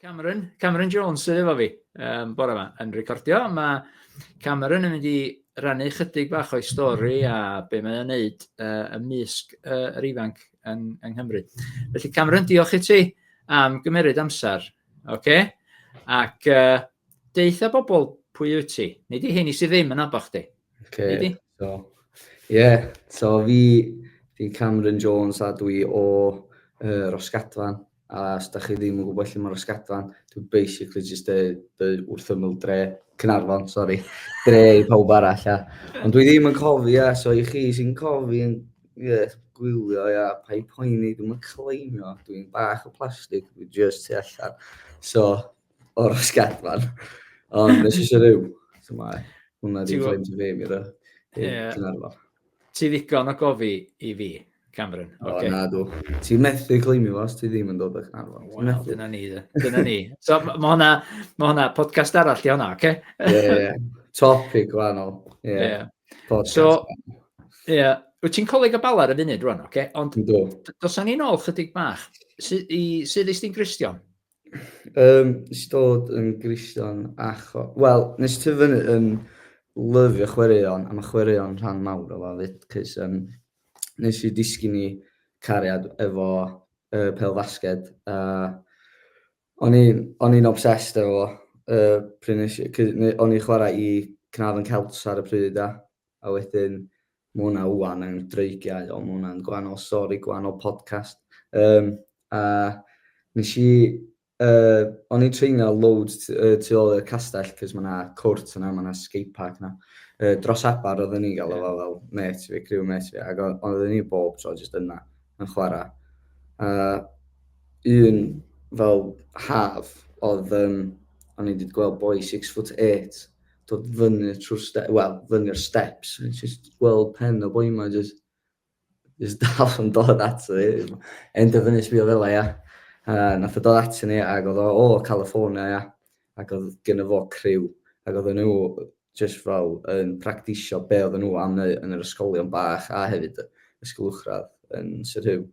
Cameron Jones sydd efo fi bore yma yn recordio. Mae Cameron yn mynd i rannu chydig bach o'i stori a be mae'n wneud ymysg yr ifanc yng Nghymru. Felly Cameron, diolch i ti am gymeryd amser. Okay? Ac deitha bobl pwy wyt ti? Nid i hynny sydd ddim yn abo chdi. Okay, so fi Cameron Jones a dwi o Rosgadfan. A os da chi ddim yn gwybod lle mae Rosgadfan, dwi'n basically just wrth ymyl dre Cynarfon, dre i pawb arall. Ond dwi ddim yn cofi, so i chi sy'n cofi yn gwylio, pa i poeni, dwi'n claimio, dwi'n bach o plastig, dwi'n just tu allan. So, o Rosgadfan. Ond nes eisiau rhyw, so mae hwnna di claim to fame i'r Cynarfon. Ti ddigon o gofi i fi, Cameron. O, na dw. Ti'n methu claimio os ti ddim yn dod o'ch Cynarfon. Wel, dyna ni. So, mae hwnna podcast arall i hwnna, oce? Ie, topic gwahanol. So, wyt ti'n Coleg y Bala ar y funud rwan, oce? Ond dosan ni nôl chydig bach. Sydd ysdi'n Gristion? Nes i dod yn Gristion wel, nes i tyfu yn lyfio chwaraeon, a mae chwaraeon rhan mawr o fyd, cys nes i disgyn i cariad efo pêl-fasged. O'n i'n obsessed efo o'n i'n chwarae i Cynarfon Celts ar y pryd, a wedyn mae hwnna wwan yn dreigiau, ond mae hwnna'n gwahanol stori, gwahanol podcast. A nes i o'n i'n treinio loads tu ôl i'r castell, cys mae yna cwrt yna, mae yna skatepark yna. Dros Abar oedden ni'n gael o fel met fi, criw met fi, ac oedden ni bob tro jyst yna yn chwarae. Un fel haf oedd, o'n i wedi gweld boi 6'8", dod fyny'r steps, just gweld pen o boi yma, just dal yn dod ato fi. Enda fyny sbio fel nath o dod ato ni, ac oedd o California, ac oedd gyda fo criw, ac oedd nhw just fel yn practisio be oedd nhw am wneud yn yr ysgolion bach, a hefyd ysgol uwchradd yn Syrhyw,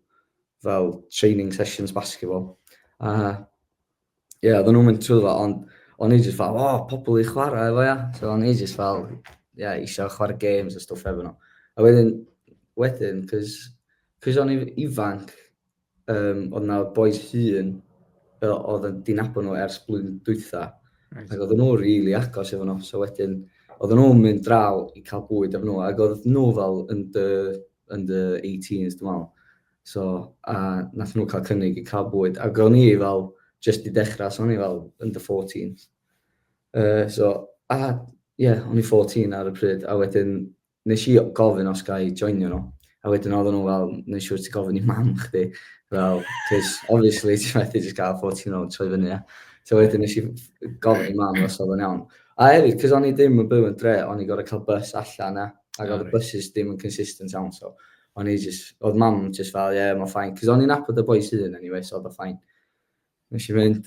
fel training sessions basketball. Oedd nhw'n mynd trwy fo, ond o'n i just fel, pobl i chwarae efo, So o'n i just fel, eisiau chwarae games a stwff efo nhw. A wedyn, cys o'n i ifanc, oedd na boys hyn, oedd yn dinabod nhw ers blwyddyn dwytha, ac oedd nhw rili agos efo nhw. So wedyn, oedd nhw'n mynd draw i cael bwyd efo nhw, ac oedd nhw fel under 18s, dwi'n meddwl. So, nath nhw cael cynnig i cael bwyd, ac o'n i fel, just i dechrau, so o'n i fel under 14s. O'n i 14 ar y pryd, a wedyn nes i gofyn os gael i joinio nhw. A wedyn oedd nhw fel, nes siwr ti gofyn i mam chdi, fel, cys obviously ti methu just gael 14-year-old troi fyny, So wedyn nes i gofyn i mam os oedd yn iawn. A hefyd, cys o'n i ddim yn byw yn dre, o'n i gorau cael bus allan, ac oedd y buses ddim yn consistent iawn, so oedd mam just fel, mae'n ffain, cys o'n i'n nabod y boys hyn anyway, so oedd o ffain. Nes i fynd,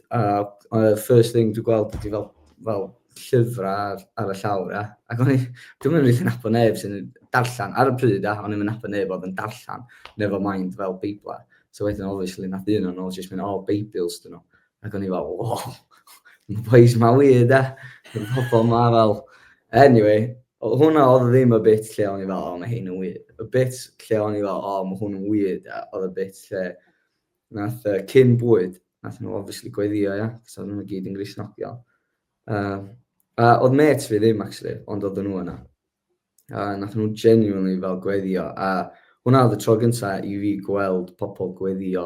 first thing dwi'n gweld ydi fel llyfrau ar y llawr, ac dwi'n mynd rili nabod neb sy'n darllen, ar y pryd, o'n i'n mynd nabod neb oedd yn darllen, never mind fel Beibla. So wedyn, obviously, nath un o'n nhw just mynd, Beibils dyn nhw. Ac o'n i fel, mae boys ma weird, Mae pobl ma fel. Anyway, hwnna oedd ddim y bit lle o'n i fel, mae hyn yn weird. Y bit lle o'n i fel, mae hwn yn weird, oedd y bit lle nath cyn bwyd, nath nhw obviously gweddio, cos oedd nhw'n gyd yn Gristnogion. Oedd met fi ddim, actually, ond oedd nhw yna. Nath nhw genuinely fel gweddio, a hwnna oedd y tro gyntaf i fi gweld pobl gweddio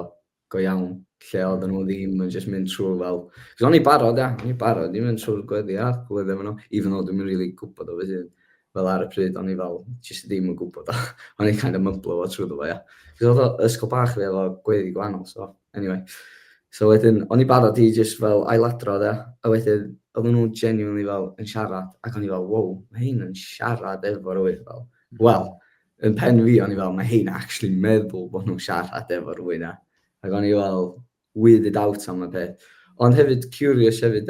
go iawn, lle oedd nhw ddim yn just mynd trwy fel. Cos o'n i barod, i mynd trwy'r gweddio, gweddio efo nhw, even though dwi'n rili gwybod o fy hun. Fel ar y pryd, o'n i fel, just ddim yn gwybod o. O'n i kind of mymblo o trwy fo, Cos oedd ysgol bach fi efo gweddi gwahanol, so anyway. So wedyn, o'n i barod i just fel ailadrodd, a wedyn, oedd nhw genuinely fel yn siarad, ac o'n i fel, wow, mae hyn yn siarad efo rhywun fel. Wel, yn pen fi, o'n i fel, mae hyn actually meddwl bod nhw'n siarad efo rhywun, Ac o'n i fel weirded out am y peth. Ond hefyd, curious hefyd,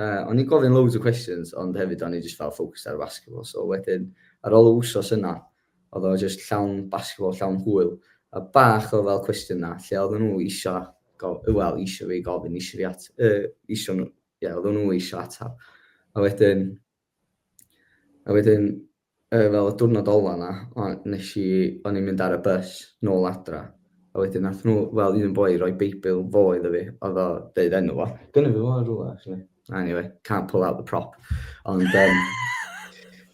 o'n i'n gofyn loads o questions, ond hefyd o'n i just fel focused ar basketball. So wedyn, ar ôl y wsos yna, oedd o just llawn basketball, llawn hwyl. A bach o fel cwestiwn na, lle oedd nhw eisiau isio fi gofyn, oedden nhw isio atab. A wedyn, fel y diwrnod ola na, o'n i'n mynd ar y bus nôl adra. A wedyn nath nhw, fel un boi roi Beibl fo iddo fi, oedd o deud enw fo. Gynna fi fo ar rwla, actually. Anyway, can't pull out the prop. Ond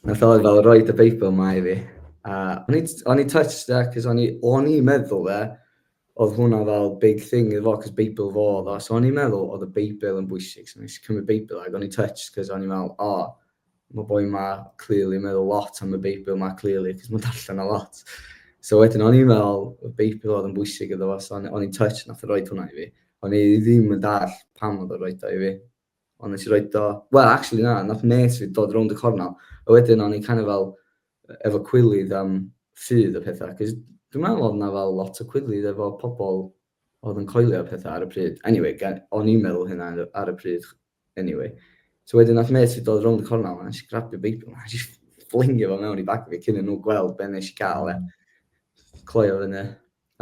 nath o fel roi y Beibl ma i fi. O'n i touched da, cos o'n i'n meddwl oedd hwnna fel big thing iddo fo, cos Beibl fo oedd o. So o'n i'n meddwl oedd y Beibl yn bwysig. So o'n i'n cymryd Beibl ag o'n i'n touched, cos o'n i'n meddwl, mae boi ma clearly meddwl lot am y Beibl ma clearly, cos mae'n darllen a lot. So wedyn, o'n i'n meddwl y Beibl oedd yn bwysig iddo fo, so o'n i'n touched nath o roed hwnna i fi. O'n i ddim yn dall pam oedd o roed o i fi. Ond nes i roed o, well, actually na, nath nes fi dod rownd y cornel. A wedyn, o'n i kind of fel, efo cwilydd am ffydd y pethau, cos dwi'n meddwl oedd na fel lot o cwilydd efo pobl oedd yn coelio pethau ar y pryd. Anyway, o'n i'n meddwl hynna ar y pryd, anyway. So wedyn, nath mes fi dod rownd y cornel, a nes i grabio Beibl, a nes i fflingio fo mewn i bag fi, cyn nhw gweld be nes i gael, cloio fyny.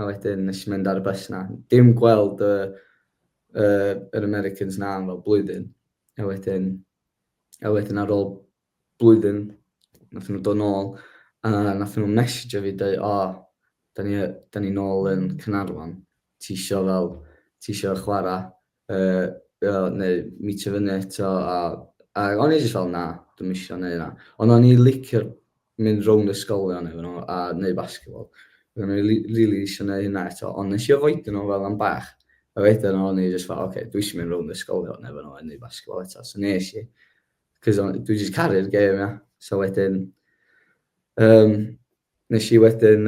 A wedyn, nes i mynd ar y bus na. Dim gweld yr Americans na am fel blwyddyn. A wedyn ar ôl blwyddyn, nath nhw dod nôl, a nath nhw message fi dweud, da ni nôl yn Cynarfon, ti isio chwarae, neu meetio fyny eto, a o'n i jyst fel na, dwi'n isio neu na. Ond o'n i licio mynd rownd ysgolion efo nhw a neu basketball. O'n i really isio neu hynna eto, ond nes i ofoidio nhw fel am bach. A wedyn o'n i jyst fel, dwi isio mynd rownd ysgolion efo nhw a neu basketball eto. So nes i, cos dwi jyst caru'r gêm, ia. So wedyn, nes i wedyn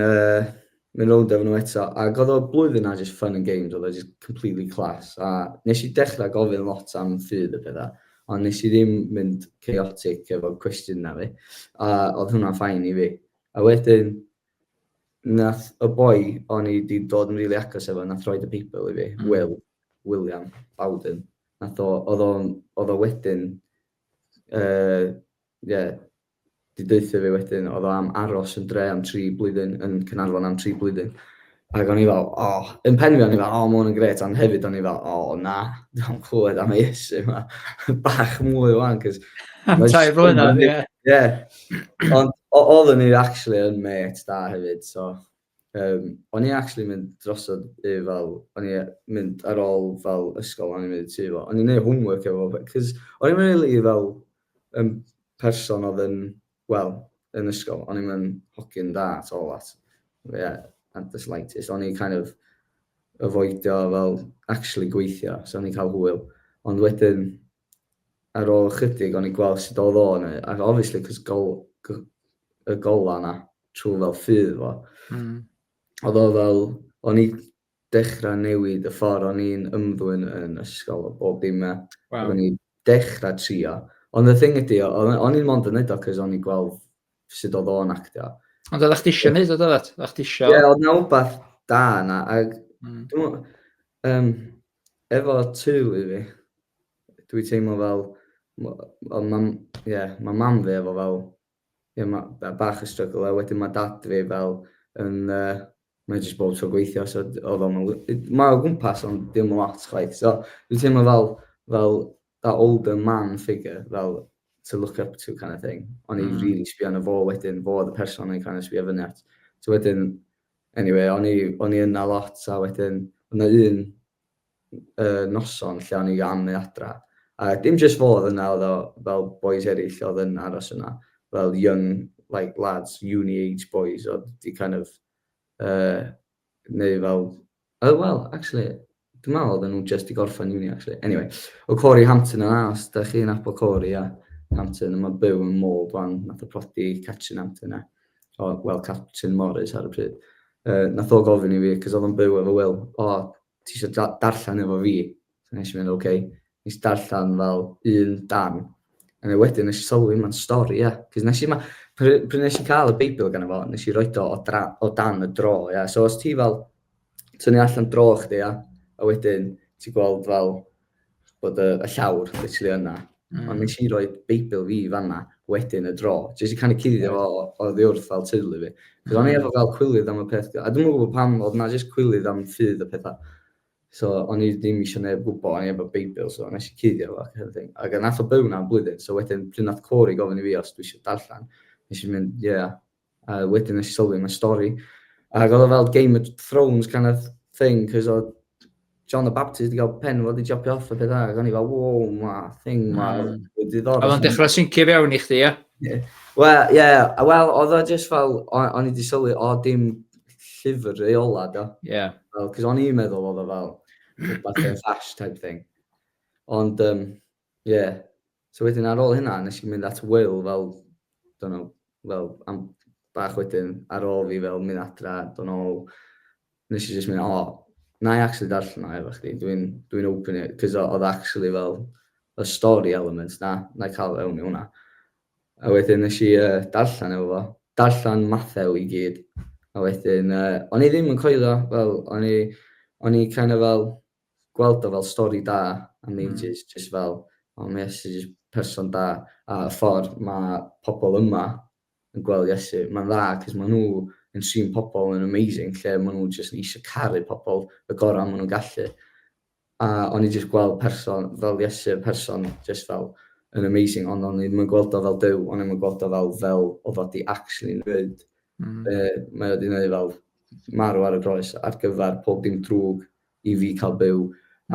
mynd rownd efo nhw eto, ac oedd o blwyddyn na just fun and games, oedd o just completely class, a nes i dechrau gofyn lot am ffydd y pethau, ond nes i ddim mynd chaotic efo cwestiwn na fi, a oedd hwnna'n ffain i fi. A wedyn, nath y boi o'n i di dod yn rili agos efo, nath roed y Beibl i fi, William Bawden, oedd o wedyn, di deutho fi wedyn, oedd o am aros yn dre am 3 blwyddyn, yn Cynarfon am 3 blwyddyn. Ac o'n i fel, yn pen fi o'n i fel, ma hwn yn gret, ond hefyd o'n i fel, na, dwi'n clywed am Iesu yma, bach mwy wan, cos... Am 2 blynedd, ie. Ie, ond oedden ni actually yn mate da hefyd, so... o'n i actually mynd drosod i fel, o'n i mynd ar ôl fel ysgol, o'n i mynd i tu fo. O'n i'n neud homework efo, cos o'n i'n really fel person oedd yn, yn ysgol, o'n i'n mynd hogyn da at all that. Yeah, at the slightest. O'n i kind of avoidio fel actually gweithio, so o'n i cael hwyl. Ond wedyn, ar ôl chydig, o'n i gweld sut oedd o'n, ac obviously, cos y gola na, trwy fel ffydd fo. Oedd o fel, o'n i dechrau newid y ffordd o'n i'n ymddwyn yn ysgol o bob dim e. O'n i dechrau trio. Ond y thing ydi, o'n i'n mond yn neud o cos o'n i gweld sut oedd o'n actio. Ond oedd chdi isio neud o, dod? Oedd chdi isio... Ie, oedd na wbath da na. Efo teulu fi, dwi teimlo fel, mae mam fi efo fel, bach y struggle, a wedyn mae dad fi fel yn, mae jyst bob tro gweithio, so mae o gwmpas, ond dim lot chwaith. So, dwi'n teimlo fel that older man figure, fel to look up to kind of thing. O'n i really sbio arno fo wedyn, fo oedd y person o'n i kind of sbio fyny at. So wedyn, anyway, o'n i yna lot, a wedyn, o'na un noson lle o'n i am ei adra. A dim just fo oedd yna, oedd o fel boys eraill oedd yn aros yna, fel young, like lads, uni-age boys, oedd di kind of, neu fel, actually, dwi'n meddwl oedd nhw just i gorffen uni, actually. Anyway, o Corey Hampton yna, os da chi'n apel Corey a Hampton, mae'n byw yn môl dwan, nath o prodi Catrin Hampton yna. Catrin Morris ar y pryd. Nath o gofyn i fi, cos oedd o'n byw efo Will, ti eisiau darllen efo fi? So nes i mynd, nes i darllen fel un dan. A wedyn nes i sylwi mae'n stori, ie. Cos pryd nes i cael y Beibl gan efo, nes i roed o dan y dro, ie. So os ti fel, tynnu allan dro chdi, ie, a wedyn ti'n gweld fel bod y llawr literally yna. Ond nes i roi Beibl fi fanna wedyn y dro. Jyst i kind of cuddio o ddiwrth fel teulu fi. Cos o'n i efo fel cwylydd am y peth. A dwi'n gwybod pam oedd na jyst cwylydd am ffydd y pethau. So, o'n i ddim eisiau neb gwybod, o'n i efo Beibl, so nes i cuddio fo. Ac nath o byw na'n blwyddyn, so wedyn, pryd nath Cori gofyn i fi os dwi eisiau darllen, nes i mynd, yeah. A wedyn nes i sylwi mae'n stori. Ac oedd o fel Game of Thrones kind of thing, cos oedd John the Baptist wedi cael pen fod i jopio off a beth ac o'n i fel, wow, ma, thing ma, A fo'n dechrau syncio fewn i chdi, ia? Wel, ie, wel, oedd o just fel, o'n i wedi sylwi, dim llyfr reola, do. Ie. Cos o'n i'n meddwl oedd o fel, rhywbeth yn flash type thing. Ond, yeah. So wedyn ar ôl hynna, nes i mynd at Will fel, don't know, fel am bach wedyn, ar ôl fi fel mynd adra, don't know, nes i just mynd, na i actually darllen o efo chdi, dwi'n open it, cos oedd actually fel y story elements, na i cael fewn i hwnna. A wedyn nes i darllen efo fo, darllen Mathew i gyd, a wedyn, o'n i ddim yn coelio, fel, o'n i kind of fel, gweld o fel stori da am ages, just fel, mae Iesu just person da, a y ffordd mae pobl yma yn gweld Iesu, mae'n dda, cos maen nhw yn trin pobl yn amazing, lle maen nhw just eisiau caru pobl y gorau maen nhw'n gallu. A o'n i just gweld person fel Iesu, person just fel yn amazing, ond o'n i ddim yn gweld o fel Duw, o'n i ddim yn gweld o fel oedd o di actually nwyd. Mae o di wneud fel marw ar y groes ar gyfer pob dim drwg i fi cael byw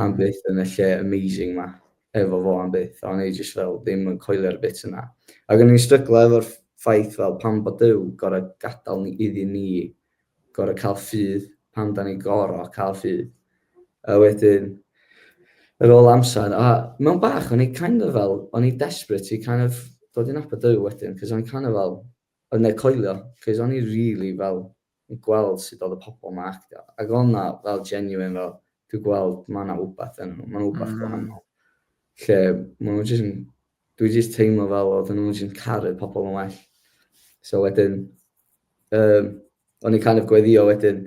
am byth yn y lle amazing ma, efo fo am byth. O'n i just fel ddim yn coelio'r bit yna. Ac o'n i'n stryglo efo'r ffaith fel pan bod Duw gorau gadael ni iddyn ni, gorau cael ffydd, pan da ni gorau cael ffydd. A wedyn, ar ôl amser, a mewn bach, o'n i kind of fel, o'n i desperate i kind of dod i'n nabod Duw wedyn, cos o'n i kind of fel, o'n i coelio, cos o'n i really fel, yn gweld sut oedd y pobl ma actio. Ac o'na fel genuine fel, dwi'n gweld mae yna wbath yn nhw, mae'n wbath gwahanol. Lle, dwi jyst teimlo fel oedd nhw'n jyst caru pobl yn well. So wedyn, o'n i kind of gweddio wedyn,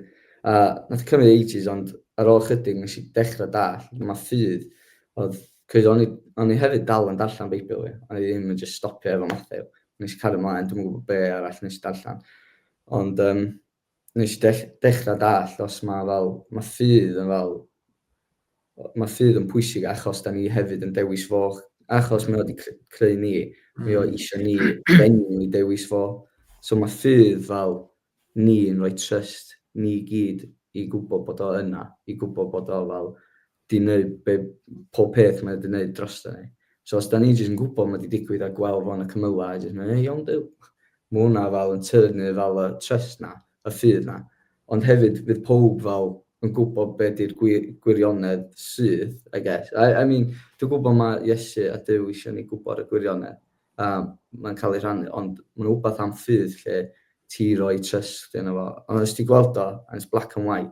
a nath cymryd ages, ond ar ôl chydig nes i dechrau dall, mae ffydd, cos o'n i hefyd dal yn darllen Beibl fi, o'n i ddim yn just stopio efo Mathew. Nes i cario ymlaen, dwi'n gwybod be arall nes i darllen. Ond nes i dechrau dall os mae ffydd yn fel, mae ffydd yn pwysig achos da ni hefyd yn dewis fo, achos mae o wedi creu ni, mae o eisiau ni genuinely dewis fo. So mae ffydd fel ni yn rhoi trust, ni gyd i gwybod bod o yna, i gwybod bod o fel di wneud pob peth mae wedi wneud dros ni. So os da ni jyst yn gwybod mae wedi digwydd a gweld fo'n y cymylau, a jyst mynd, iawn Duw. Mae hwnna fel yn tyrnu fel y trust na, y ffydd na. Ond hefyd fydd pob fel yn gwybod beth yw'r gwirionedd sydd, I guess. I mean, dwi'n gwybod mae Iesu a Duw eisiau ni gwybod y gwirionedd. Mae'n cael ei rhannu, ond mae'n wbeth am ffydd lle ti roi trust yna fo. Ond os ti gweld o, and it's black and white,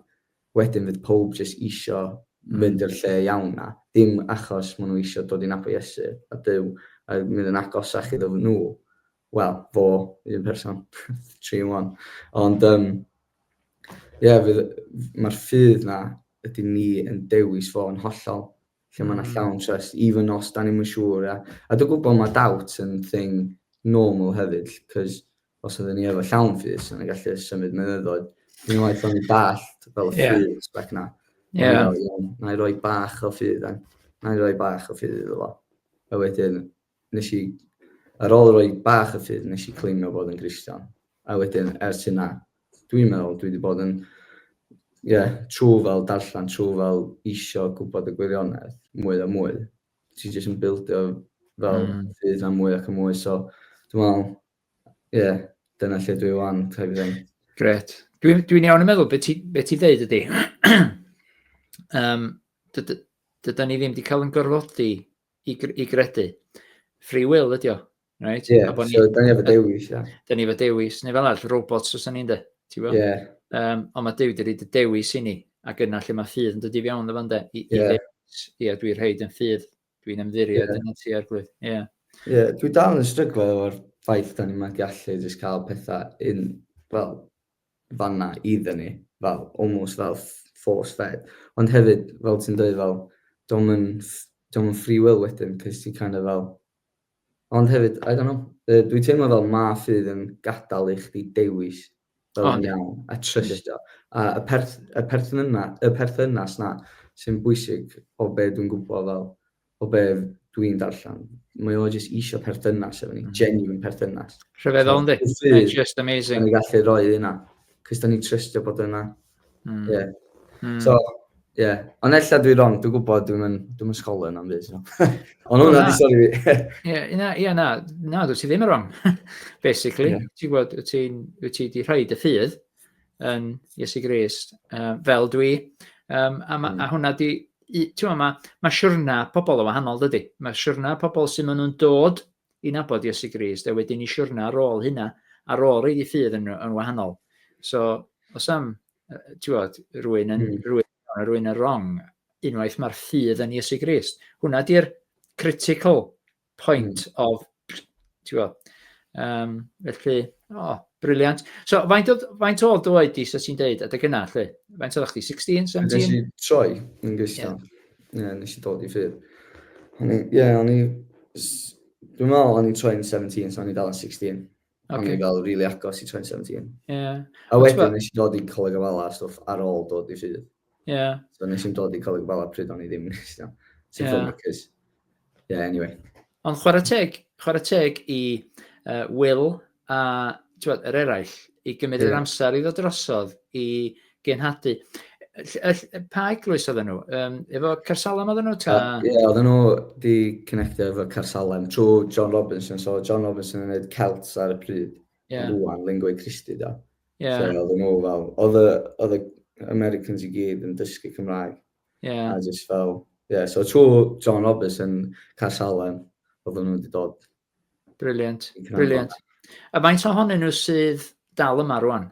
wedyn fydd pob jyst eisiau mynd i'r lle iawn na. Dim achos maen nhw eisiau dod i nabod Iesu a Duw a mynd yn agosach iddo nhw. Wel, fo, un person, 3-in-1. Ond, mae'r ffydd na ydy ni yn dewis fo yn hollol, lle mae'n llawn trust, even os da ni'n siŵr. A dwi'n gwybod mae doubt yn thing normal hefyd, cos os ydyn ni efo llawn ffydd, sy'n gallu symud mynyddoedd, dwi'n waith o'n i dallt fel y ffydd spec na. Na i roi bach o ffydd, iddo fo. A wedyn, ar ôl roi bach o ffydd, nes i cleimio bod yn Gristion. A wedyn, ers hynna, dwi'n meddwl, dwi wedi bod yn, trwy fel darllen, trwy fel isio gwybod y gwirionedd, mwy a mwy. Ti jyst yn bildio fel ffydd na mwy ac yn mwy, so dwi'n meddwl, dyna lle dwi wan, type thing. Gret. Dwi'n iawn yn meddwl, beth ti ddeud ydi. Dyda ni ddim wedi cael yn gorfodi i gredu. Free will ydi o. Right? So da ni efo dewis, Da ni efo dewis, neu fel all, robots os da ni'n de. Ond mae Duw wedi rhaid y dewis i ni, ac yna lle mae ffydd yn dod i fewn efo de. I ddewis, dwi'n rhaid yn ffydd, dwi'n ymddiriad yn ti Arglwydd. Dwi dal yn stryglo efo'r ffaith da ni'n gallu jyst cael pethau fel fanna iddyn ni, fel almost fel force fed. Ond hefyd, fel ti'n dweud, fel, dwi'n free will wedyn, cos ti'n kind of fel. Ond hefyd, I don't know, dwi'n teimlo fel ma ffydd yn gadael i chdi dewis fel yn iawn, a trystio. A y perthynas na, sy'n bwysig o be dwi'n gwybod fel, o be dwi'n darllen. Mae o jyst isio perthynas efo ni, genuine perthynas. Rhyfeddol yndi? It's just Da amazing. ni gallu rhoi hynna, cys da ni'n trystio bod yna. Yeah. So, yeah. Ond ella dwi'n wrong, dwi'n gwybod dwi'n ysgolyn am byd. Ond hwnna di sori fi. Na, dwi ti ddim yn wrong, basically. Ti'n gwybod, wyt ti di rhoi dy ffydd yn Iesu Grist fel dwi. A hwnna di, mae siwrna pobl o wahanol, dydy. Mae siwrna pobl sy'n maen nhw'n dod i nabod Iesu Grist, a wedyn i siwrna ar ôl hynna, ar ôl reid i ffydd yn wahanol. So, os am, ti'n gwybod, rwy'n yn wrong, unwaith mae'r ffydd yn Iesu Grist. Hwnna di'r critical point of, ti'n gwybod. Felly, briliant. So, faint oedd oed di, sy'n ti'n deud, adeg yna, lle? Faint oedd chdi, 16, 17? Nes i troi yn gystal. Nes i dod i ffydd. Dwi'n meddwl o'n i troi'n 17, so o'n i dal yn 16. O'n i fel really agos i troi'n 17. A wedyn nes i dod i Coleg y Bala a stwff ar ôl dod i ffydd. So nes i'n dod i Coleg y Bala pryd o'n i ddim yn ystod. Sy'n ffilmmakers. Anyway. Ond chwarae teg i Will a yr eraill i gymryd yr amser i ddod drosodd i genhadu. Pa eglwys oedden nhw? Efo Carsalem oedden nhw? Oedden nhw di connectio efo Carsalem trwy John Robinson. So John Robinson yn gwneud Celts ar y pryd. Rwan, lingua Christi da. So oedden nhw fel, oedd y Americans i gyd yn dysgu Cymraeg. A just fel, so trwy John Robinson, Carsalem, oedden nhw wedi dod. Brilliant. A faint ohonyn nhw sydd dal yma rwan?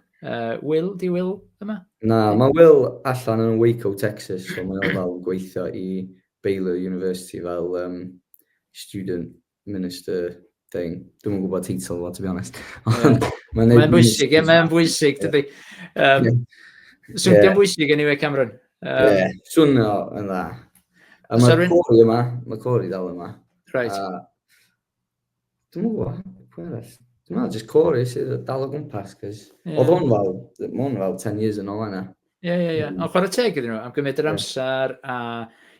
Will yma? Na, mae Will allan yn Waco, Texas, so mae o fel gweithio i Baylor University fel student minister thing. Dwi'n gwybod teitl fo, to be honest. Mae'n bwysig, dydy. Swnio'n bwysig anyway, Cameron. Swnio yn dda. A mae Cori dal yma. Right. Dwi'n gwybod, pwy arall? Dwi'n meddwl, just Cori sydd dal o gwmpas, cos oedd hwn fel 10 years yn ôl yna. Ond chwarae teg iddyn nhw, am gymryd yr amser a,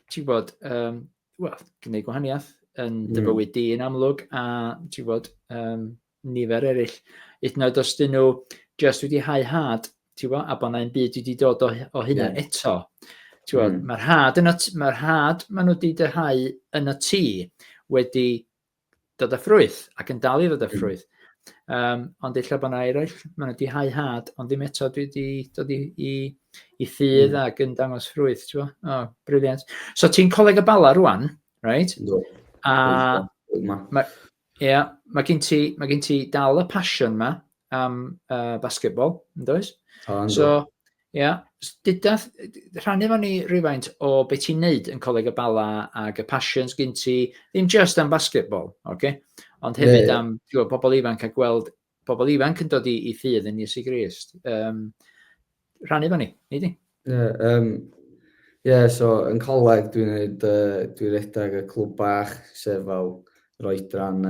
ti'n gwybod, gwneud gwahaniaeth yn dy bywyd di yn amlwg, a, ti'n gwybod, nifer eraill. Hyd os dyn nhw just wedi hau had, ti'n gwybod, a bod yna'n byd wedi dod o hynna eto. Mae'r had maen nhw wedi dyhau yn y tŷ wedi dod â ffrwyth, ac yn dal i ddod â ffrwyth. Ond eich bod yna eraill, maen nhw wedi hau had, ond ddim eto dwi wedi dod i ffydd ac yn dangos ffrwyth. Briliant. So ti'n Coleg y Bala rwan, right? A mae gen ti dal y passion ma am basketball, yn does? So, rhannu fo ni rhywfaint o beth ti'n neud yn Coleg y Bala ac y passions gen ti, ddim just am basketball, ond hefyd am pobl ifanc a gweld pobl ifanc yn dod i ffydd yn Iesu Grist. Rhannu fo ni, neud i? So yn coleg dwi'n redeg y clwb bach, sef fel roedran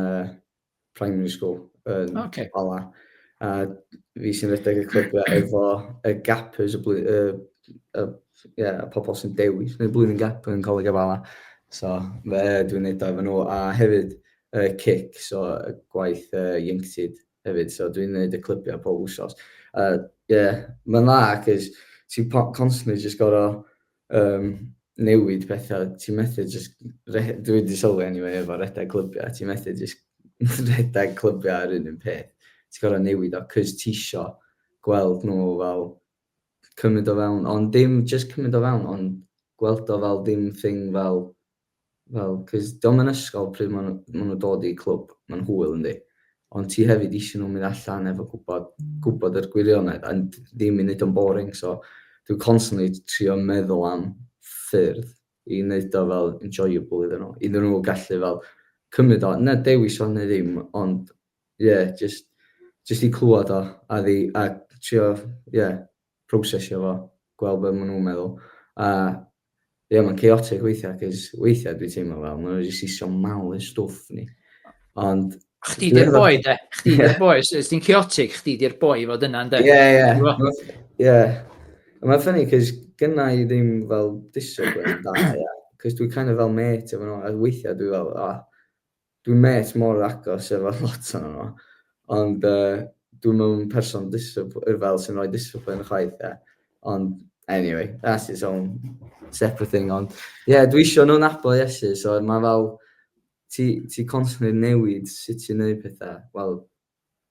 primary school yn Bala. A fi sy'n redeg y clwb efo y gappers, y pobl sy'n dewis, neu blwyddyn gap yn Coleg y Bala. So dwi'n neud efo nhw, a hefyd kick, so y gwaith ieuenctid hefyd. So dwi'n neud y clybiau pob wsos. Mae'n dda, cos ti'n constantly just gorau newid pethau. Ti'n methu just, dwi wedi sylwi anyway efo redeg clybiau, ti'n methu just redeg clybiau ar un peth. Ti'n gorau newid o, cos ti isio gweld nhw fel cymryd o fewn, ond dim just cymryd o fewn, ond gweld o fel dim thing fel, cos diolch yn ysgol pryd maen nhw dod i clwb, mae'n hwyl yndi. Ond ti hefyd eisiau nhw mynd allan efo gwybod yr gwirionedd, a ddim i wneud o'n boring, so dwi'n constantly trio meddwl am ffyrdd i wneud o fel enjoyable iddyn nhw. Iddyn nhw gallu fel cymryd o, na dewis o neu ddim, ond just i clywed o, a trio, prosesio fo, gweld beth maen nhw'n meddwl. Mae'n chaotic weithiau, cos weithiau dwi'n teimlo fel, maen nhw jyst isio malu stwff ni. Ond chdi di'r boi, de? Chdi di'r boi. Os ti'n chaotic, chdi di'r boi fod yna, de? Mae'n ffynnu, cos gynna i ddim fel discipline da, ia. Cos dwi kind of fel mate efo nhw, a weithiau dwi fel, dwi'n mate mor agos efo lot o'n nhw. Ond dwi'n mewn person fel sy'n rhoi discipline y chwaith, ia. Ond, anyway, that's its own separate thing. Ond, dwi eisiau nhw'n nabod Iesu, so mae fel, ti constantly newid sut ti'n neud pethau. Wel,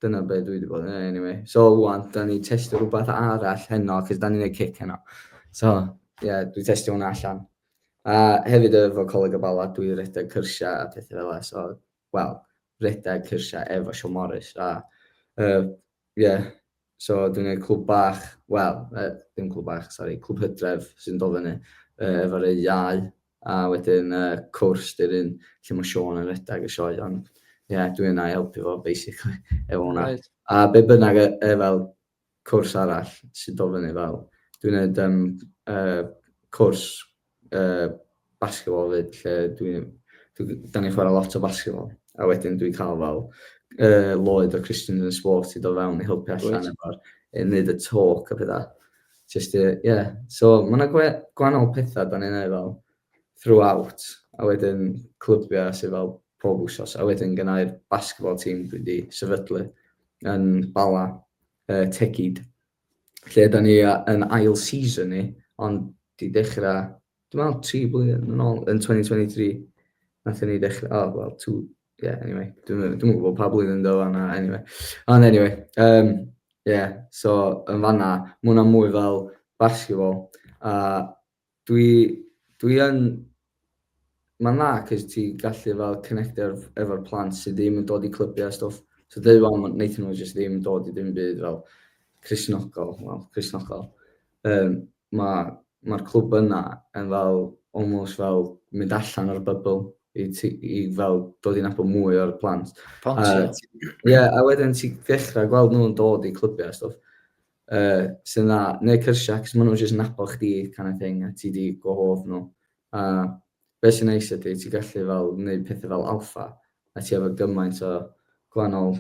dyna be dwi wedi bod yn anyway. So, wan, da ni testio rhywbeth arall heno, cos da ni'n neud cic heno. So, dwi testio hwnna allan. A hefyd efo Coleg y Bala, dwi redeg cyrsiau a pethau fel e. So, wel, redeg cyrsiau efo Siw Morris. A, so dwi'n gwneud clwb bach, wel, ddim clwb bach, sori, clwb hydref sy'n dod fyny efo'r iau. A wedyn cwrs dy'r un lle mae Siôn yn redeg y sioe, ond dwi'n yna i helpu fo, basically, efo hwnna. Right. A be bynnag fel cwrs arall sy'n dod fyny fel, dwi'n gwneud cwrs basketball fyd, lle da ni'n chwarae lot o basketball. A wedyn dwi'n cael fel Lloyd o Christians yn sport i dod fewn i helpu allan efo'r neud y talk a pethau. Just, so mae'na gwahanol pethau da ni'n neud fel throughout, a wedyn clwbiau sydd fel pob wsos, a wedyn gynnau'r basketball team dwi wedi sefydlu yn Bala, Tegid, lle da ni yn ail season ni, ond di dechrau, dwi'n meddwl 3 blwyddyn yn ôl, yn 2023, nath ni dechrau, anyway, dwi'n gwybod pa blwyddyn do fanna, anyway. Ond anyway, so yn fanna, mae hwnna mwy fel basketball, a dwi yn, mae'n dda, cos ti gallu fel connectio efo'r plant sydd ddim yn dod i clybiau a stwff. So dweud fel, wnaethon nhw jyst ddim yn dod i ddim byd fel Cristnogol. Mae'r clwb yna yn fel, almost fel mynd allan o'r bybl i fel dod i nabod mwy o'r plant. A wedyn ti ddechrau gweld nhw'n dod i clybiau a stwff. Sy'n dda, neu cyrsiau, cos maen nhw'n jyst nabod chdi kind of thing, a ti di gwahodd nhw. Be sy'n neis ydy, ti gallu fel wneud pethau fel alpha, a ti efo gymaint o gwahanol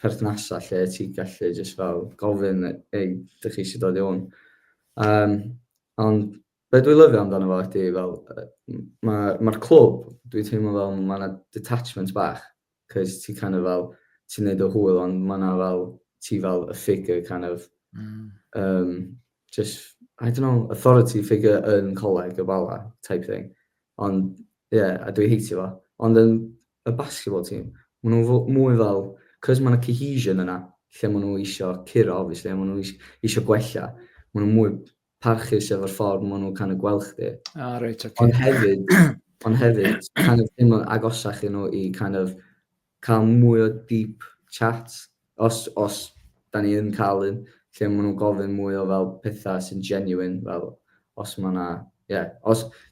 perthnasau lle ti gallu jyst fel gofyn, ei, dych chi eisiau dod i hwn. Ond be dwi'n lyfio amdano fo ydy fel, mae'r clwb, dwi'n teimlo fel mae'na detachment bach, cos ti kind of fel, ti'n neud o hwyl, ond mae'na fel, ti fel a figure kind of, just, I don't know, authority figure yn Coleg y Bala type thing. Ond, a dwi'n heitio fo. Ond yn y basketball team, maen nhw mwy fel, cos mae'na cohesion yna, lle maen nhw eisiau curo, obviously, a maen nhw eisiau gwella, maen nhw mwy parchus efo'r ffordd maen nhw kind of gweld chdi. Right, okay. Ond hefyd, kind of ddim yn agosach i nhw i kind of cael mwy o deep chat, os da ni yn cael un, lle maen nhw'n gofyn mwy o fel pethau sy'n genuine, fel os mae yna,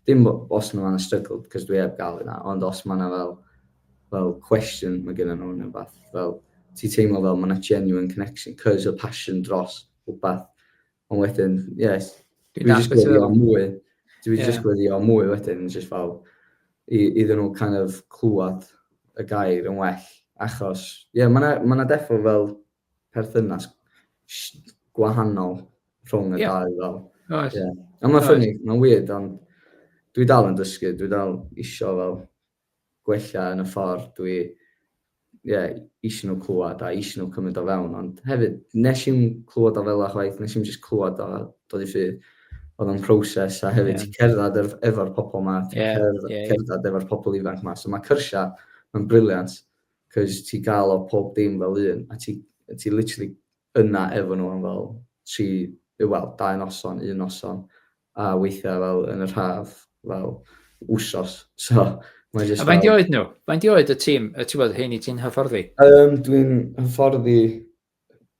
dim os mae yna struggle, cos dwi heb gael yna, ond os mae yna fel question mae gen nhw neu beth, fel ti teimlo fel mae yna genuine connection, cos o passion dros rhywbeth. Ond wedyn, dwi jyst gwedi o mwy, wedyn, jyst fel, iddyn nhw kind of clywed y gair yn well, achos, mae yna defo fel perthynas gwahanol rhwng y dau fel. A mae'n ffynnu, mae'n weird, ond dwi dal yn dysgu, dwi dal isio fel gwella yn y ffordd, isio nhw clywed a isio nhw cymryd o fewn, ond hefyd, nes i'n clywed o fel chwaith, nes i'n just clywed o dod i ffydd, oedd o'n proses, a hefyd ti'n cerdded efo'r pobl yma, cerdded efo'r pobl ifanc yma, so mae cyrsiau yn briliant, cos ti gael o pob dim fel un, a ti literally yna efo nhw yn fel 2 noson, 1 noson, a weithiau fel yn yr haf, fel wsos. So, mae jyst... A faint i oed nhw? Faint i oed y tîm? Ti'n bod, hyn i ti'n hyfforddi? Dwi'n hyfforddi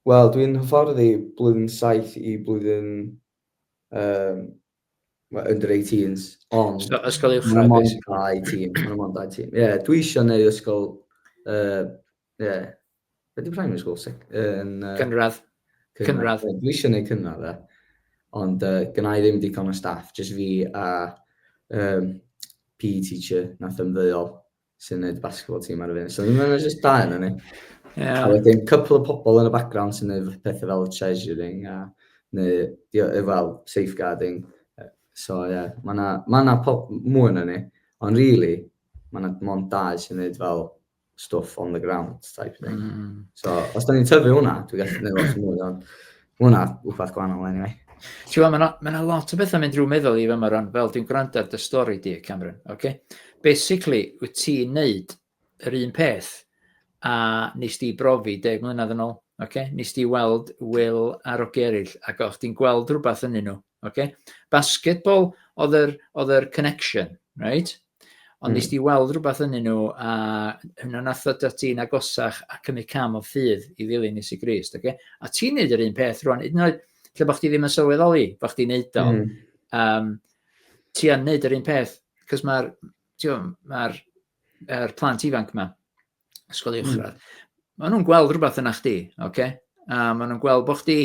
blwyddyn 7 i blwyddyn under 18s, ond... Ysgol uwchradd, basically. Mae'n mond 2 tîm. Dwi eisiau neud ysgol... Be di primary school? Cynradd. Dwi eisiau neud cynradd, ond gynnau ddim digon o staff, jyst fi a PE teacher nath ymddeol sy'n neud basketball team ar y fynd. So mae'n just 2 yna ni. A wedyn, couple o pobl yn y background sy'n neud pethau fel treasuring a neu fel safeguarding. So, yeah, mae na mwy na ni, ond really, mae na mond dau sy'n neud fel stuff on the ground type thing. So, os da ni'n tyfu hwnna, dwi'n gallu neud lot mwy, ond hwnna wbeth gwahanol anyway. Ti'n gwybod, mae lot o bethau mynd drwy meddwl i fy maron, fel dwi'n gwrando ar dy stori di, Cameron, okay? Basically, wyt ti'n neud yr un peth a nes di brofi 10 mlynedd yn ôl, okay? Nes di weld Will ar ogi eraill, ac o'ch ti'n gweld rhywbeth yn nhw, okay? Basketball oedd yr connection, right? Ond nes di weld rhywbeth yn nhw, a hwnna nath o ti'n agosach a cymryd cam o ffydd i ddilyn Iesu Grist, okay? A ti'n neud yr un peth rwan, lle bod chdi ddim yn sylweddoli, bod chdi'n neud o, ti yn neud yr un peth, cos mae'r plant ifanc yma, ysgol uwchradd, maen nhw'n gweld rhywbeth yna chdi, okay? Maen nhw'n gweld bod chdi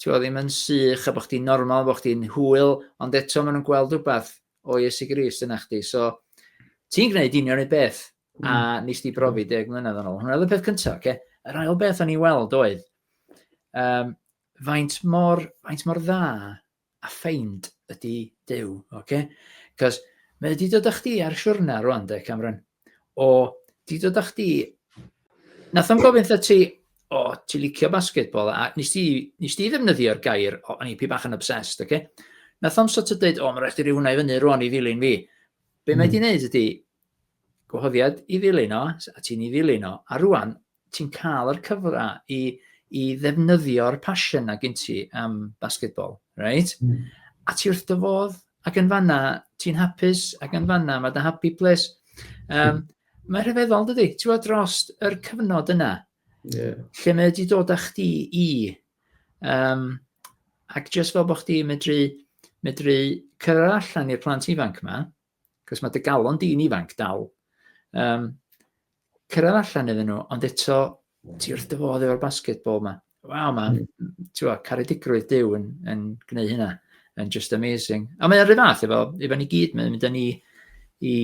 ddim yn sych, a bod chdi'n normal, bod chdi'n hwyl, ond eto maen nhw'n gweld rhywbeth o Iesu Grist yna chdi. So, ti'n gwneud union ei beth, a nes di brofi 10 mlynedd yn ôl. Hwna'n y peth cyntaf, okay? Yr ail beth o'n i weld oedd, faint mor dda a ffeind ydi Duw, okay? Cos mae wedi dod â chdi ar siwrna rwan, Cameron, di dod â chdi, nath o'n gofyn ti, ti licio basketball, a nes ti ddefnyddio'r gair, o'n i pi bach yn obsessed, okay? Nath o'n sort of dweud, mae'n rhaid i ryw hwnna i fyny rwan i ddilyn fi. Be mae di wneud ydi, gwahoddiad i ddilyn o, a ti'n i ddilyn o, a rwan, ti'n cael yr cyfra i ddefnyddio'r passion na gen ti am basketball, right? A ti wrth dy fodd, ac yn fanna, ti'n hapus, ac yn fanna, mae dy happy place. Mae'n rhyfeddol, dydy? Ti'n gwybod dros yr cyfnod yna, lle mae wedi dod â chdi ac just fel bod chdi medru cyrraedd allan i'r plant ifanc yma, cos mae dy galon di'n ifanc dal, cyrraedd allan iddyn nhw, ond eto ti wrth dy fodd efo'r basketball yma. Waw, caredigrwydd Duw yn gwneud hynna, yn just amazing. A mae'n rhyw fath efo ni gyd, mae'n mynd â ni i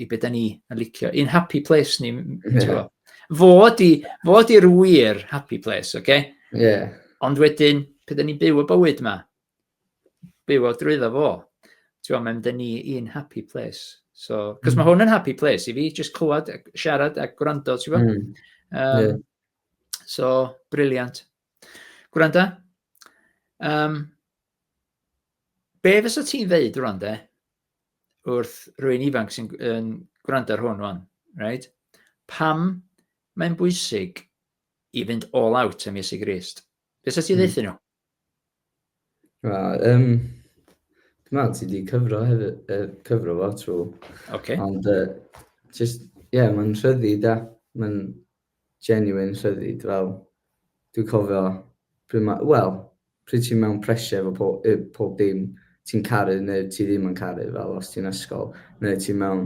beth da ni yn licio. Un happy place ni, fod i'r wir happy place, okay? Yeah. Ond wedyn, pe da ni'n byw y bywyd yma, byw o drwyddo fo, mae'n mynd â ni un happy place. So, cos mae hwn yn happy place i fi, just clywed, siarad a gwrando, ti'n gwybod? So, briliant. Gwranda, be fysa ti'n ddeud rwan, wrth rwy'n ifanc sy'n gwrando ar hwn rwan, right? Pam mae'n bwysig i fynd all out am Iesu Grist? Be sa ti'n ddeud nhw? Dwi'n meddwl ti wedi cyfro fo trwy. Okay. Ond, mae'n rhyddid, mae'n genuine rhyddid, fel, dwi'n cofio, pryd ti'n mewn pressure efo pob dim, ti'n caru neu ti ddim yn caru, fel os ti'n ysgol, neu ti'n mewn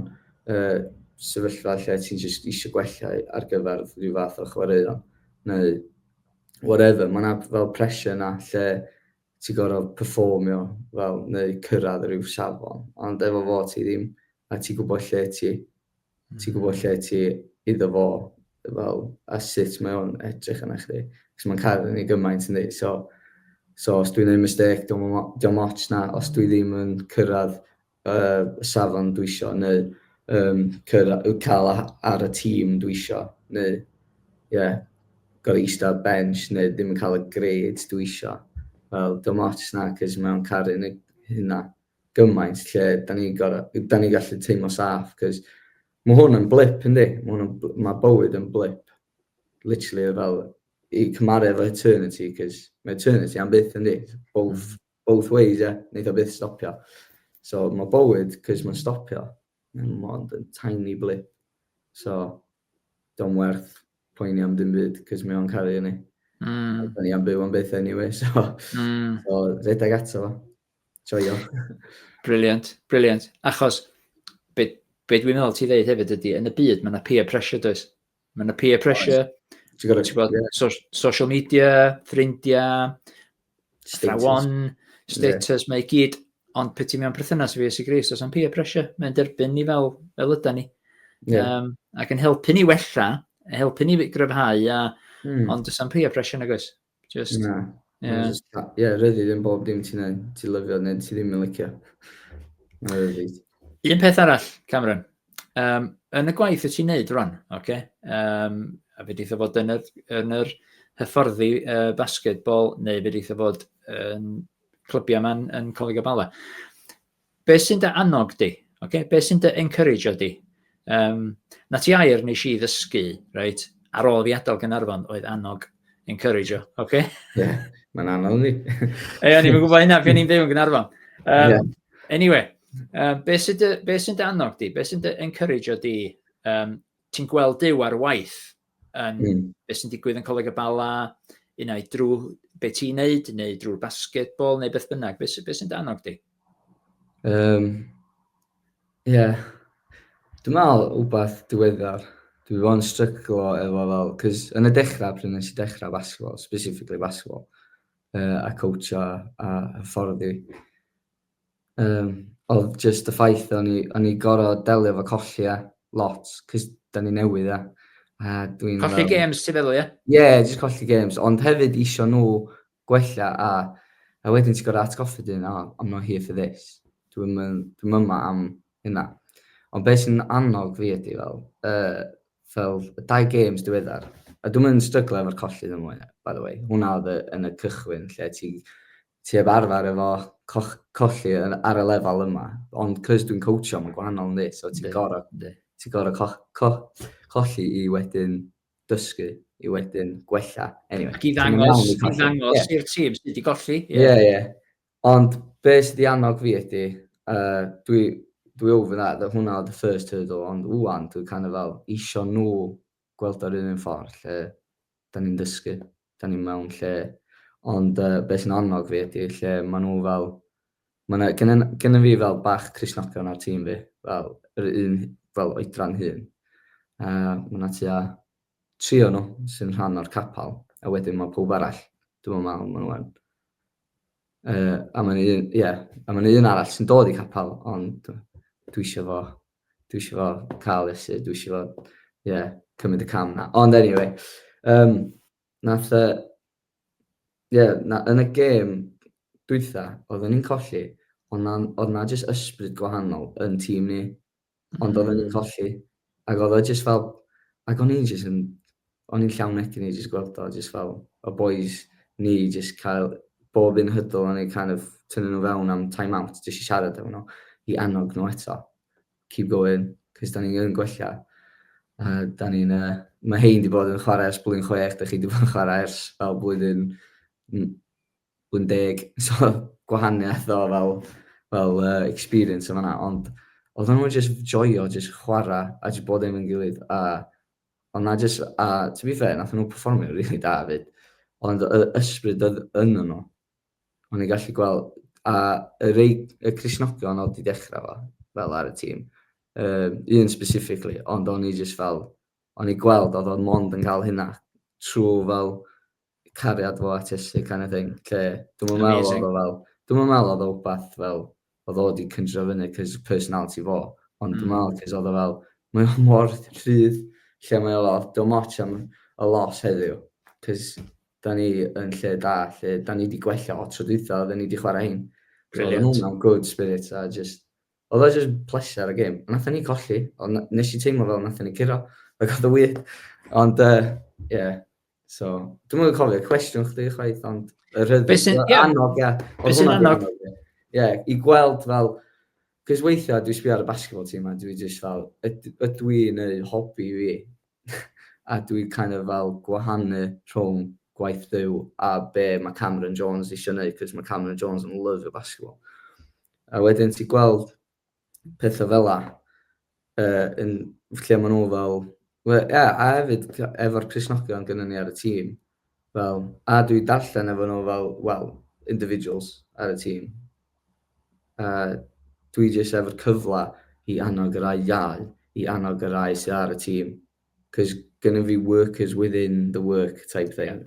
sefyllfa lle ti'n just eisiau gwella ar gyfer rhyw fath o chwaraeon, neu whatever, mae'n fel pressure na lle ti'n gorfod perfformio fel, neu cyrraedd rhyw safon, ond efo fo ti ddim, a ti'n gwybod lle ti iddo fo, fel, a sut mae o'n edrych yna chdi, cos mae'n caru ni gymaint yn di, so os dwi'n neud mistake, diolch much na, os dwi ddim yn cyrraedd y safon dwi isio, neu cael ar y tîm dwi isio, neu, gorau eistedd ar bench, neu ddim yn cael y grades dwi isio. Wel, diolch much na, cos mae'n caru hynna gymaint, lle da ni gallu teimlo saff, cos mae hwn yn blip, yndi? Mae bywyd yn blip. Literally, fel, i cymaru efo eternity, cos mae eternity am byth, yndi? Both ways, neith o byth stopio. So, mae bywyd, cos mae'n stopio, mae'n tiny blip. So, don't werth poeni am dim byd, cos mae o'n caru hynny. Da ni am byw am byth anyway, so rhedeg ato fo. Joio. Brilliant. Achos, be dwi'n meddwl ti ddeud hefyd ydy, yn y byd, mae yna peer pressure, does? Mae yna peer pressure, social media, ffrindiau, athrawon, status, mae i gyd, ond pe ti mewn perthynas fi Iesu Grist, os am peer pressure, mae'n derbyn ni fel yda ni. Ac yn helpu ni wella, helpu ni gryfhau, ond does am peer pressure nag oes. Rydyd yn bob dim ti'n lyfio neu ti ddim yn licio. Un peth arall, Cameron. Yn y gwaith y ti'n neud rwan, okay? A fe ddeitha fod yn yr hyfforddi basketball, neu fe ddeitha fod yn clybiau yma yn Coleg y Bala. Be sy'n dy annog di? Okay? Be sy'n dy encourage di? Na ti air nes i ddysgu, right? Ar ôl fi adael Gaernarfon, oedd annog encourage o, okay? Mae'n anodd ni. Ni'n gwybod hynna pan ni'n byw yn Gaernarfon. Anyway, be sy'n dy annog di? Be sy'n dy encourage di? Ti'n gweld Duw ar waith? Be sy'n digwydd yn Coleg y Bala? Unai drwy be ti'n neud, neu drwy'r basketball, neu beth bynnag? Be sy'n dy annog di? Dwi'n meddwl wbeth diweddar. Dwi fo'n stryglo efo fel, cos yn y dechrau, pryd nes i dechrau basketball, specifically basketball, a coach a hyfforddi, oedd just y ffaith o'n i gorfod delio efo colli lot, cos da ni newydd Colli games ti feddwl, ie? Just colli games, ond hefyd isio nhw gwella a wedyn ti'n gorfod atgoffa dyn, I'm not here for this. Dwi'n yma am hynna. Ond beth sy'n annog fi ydi fel 2 games diweddar. A dwi'n mynd stryglo efo'r colli ddim mwy, by the way. Hwna oedd yn y cychwyn, lle ti heb arfer efo colli ar y lefel yma. Ond cys dwi'n coachio, mae'n gwahanol yn di. So ti'n gorfod colli i wedyn dysgu, i wedyn gwella. Anyway, ac i ddangos i'r tîm sydd wedi golli. Ond beth sydd wedi annog fi ydi, dwi over that hwnna oedd the first hurdle, ond wwan dwi'n kind of fel isio nhw gweld o'r un ffordd lle da ni'n dysgu, da ni'n mewn lle, ond beth sy'n annog fi ydi lle maen nhw fel, gennym fi fel bach Cristnogion ar tîm fi, fel yr un fel oedran hyn. Mae na tua 3 o nhw sy'n rhan o'r capal, a wedyn mae pob arall, dwi'n meddwl maen nhw'n. A mae'n un arall sy'n dod i capal, ond dwi eisiau fo cael Iesu, dwi eisiau fo, cymryd y cam na. Ond anyway, yn y gêm dwytha, oedden ni'n colli, oedd na just ysbryd gwahanol yn tîm ni, ond oedden ni'n colli, ac oedd o just fel, ac o'n i'n llawn egin ni just gweld o, just fel, o boys ni just cael bob un hydl, o'n i kind of tynnu nhw fewn am time out, just i siarad efo nhw, i annog nhw eto. Keep going, cos da ni'n gwella. Mae hein di bod yn chwarae ers blwyddyn 6, da chi di bod yn chwarae ers fel blwyddyn 10, so gwahaniaeth o fel experience yma na, ond oedd nhw'n just joio, just chwarae, a just bod yn gilydd, ond na just, to be fair, nath nhw performio really da fyd, ond ysbryd yn nhw, o'n i gallu gweld, a y Cristnogion oedd i dechrau fel ar y tîm, un specifically, ond o'n i just fel, o'n i gweld oedd o'n mond yn cael hynna trwy fel cariad fo at Iesu kind of thing, lle dwi'n meddwl oedd o wbath fel, oedd o di cyndro fyny cos personality fo, ond dwi'n meddwl cos oedd o fel, mae o mor rhydd, lle mae o fel, dwi'n moch am y los heddiw, cos da ni yn lle da, lle da ni di gwella o tro dwytha, da ni di chwarae hyn. Oedd nhw'n am good spirits, a just, oedd o just pleasure y game. Nathon ni colli, ond nes i teimlo fel nathon ni curo, ac oedd o weird. Ond, so, dwi'n mwyn cofio, cwestiwn chdi chwaith, ond y rhyddid, annog, Be sy'n annog? I gweld fel, cos weithiau dwi'n sbio ar y basketball team, a dwi just fel, ydw i'n neud hobi fi, a dwi kind of fel gwahanu rhwng gwaith Dduw a be mae Cameron Jones eisiau neud, cos mae Cameron Jones yn lyfio basketball. A wedyn ti gweld pethau fel yn lle maen nhw fel, a hefyd efo'r Cristnogion gyda ni ar y tîm, fel, a dwi darllen efo nhw fel, well, individuals ar y tîm. Dwi jyst efo'r cyfle i annog y rai iau, i annog y rai sydd ar y tîm, cos gynnu fi workers within the work type thing.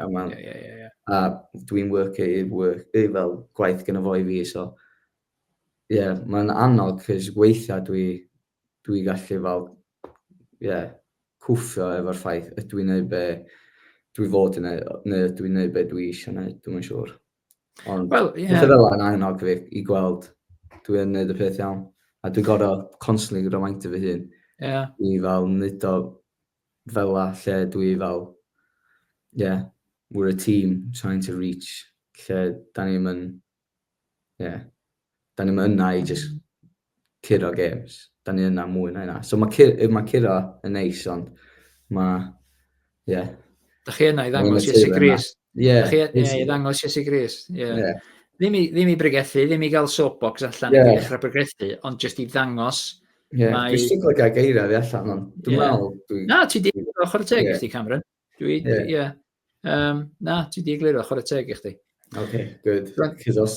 A dwi'n worker i fel gwaith gyda fo i fi, so mae'n annog, cos weithiau dwi gallu fel, cwffio efo'r ffaith, ydw i'n neud be dwi fod yn neud, neu ydw i'n neud be dwi eisiau neud, dwi'n yn siŵr. Ond, Wel, pethau fel yna annog fi i gweld dwi'n neud y peth iawn. A dwi'n gorau constantly reminder fy hun i fel neud o fel lle dwi fel, we're a team trying to reach lle da ni'n yna i just curo games. Da ni yna mwy na hynna. So mae curo yn neis, ond Da chi yna i ddangos Iesu Grist. Da chi i ddangos Iesu Grist. Ddim i bregethu, ddim i gael soapbox allan i ddechrau bregethu, ond jyst i ddangos. Dwi'n stryglo gael geiriau fi allan, ond dwi'n meddwl... Na, ti di egluro chwarae teg i chdi, Cameron. Na, ti di egluro chwarae teg i chdi. Okay, good. Because os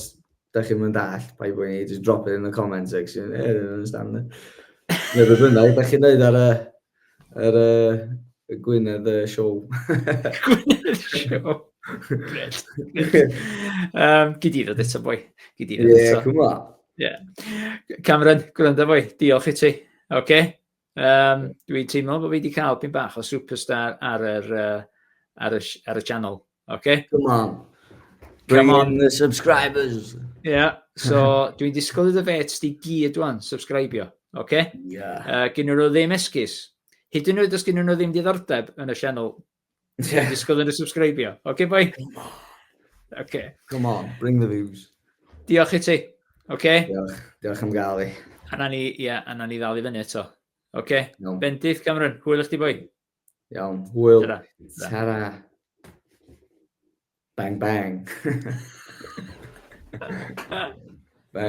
da chi'n mynd all, bai bod ni, just drop it in the comment section. I don't understand it. Neu bynnag, da chi'n neud ar y Gwynedd Show. Gwynedd Show. Gred. Gyd i ddod eto, boi. Gyd i ddod eto. Come on. Cameron, gwrando boi, diolch i ti. Oce? Dwi'n teimlo bod fi wedi cael pyn bach o superstar ar y channel. Oce? Come on. Bring in the subscribers. So dwi'n disgwyl iddo fe ti gyd dwi'n subscribio. Oce? Gyn nhw ddim esgus. Hyd yn oed os gyn nhw ddim diddordeb yn y channel. Dwi'n disgwyl yn y subscribio. Oce, boi? Oce. Come on, bring the views. Diolch i ti. Oce? Diolch am gael i. Anna ni ddal i fyny eto. Oce? Bendith, Cameron. Hwyl i chdi, boi. Iawn. Hwyl. Tara. Bang, bang. Bang, bang.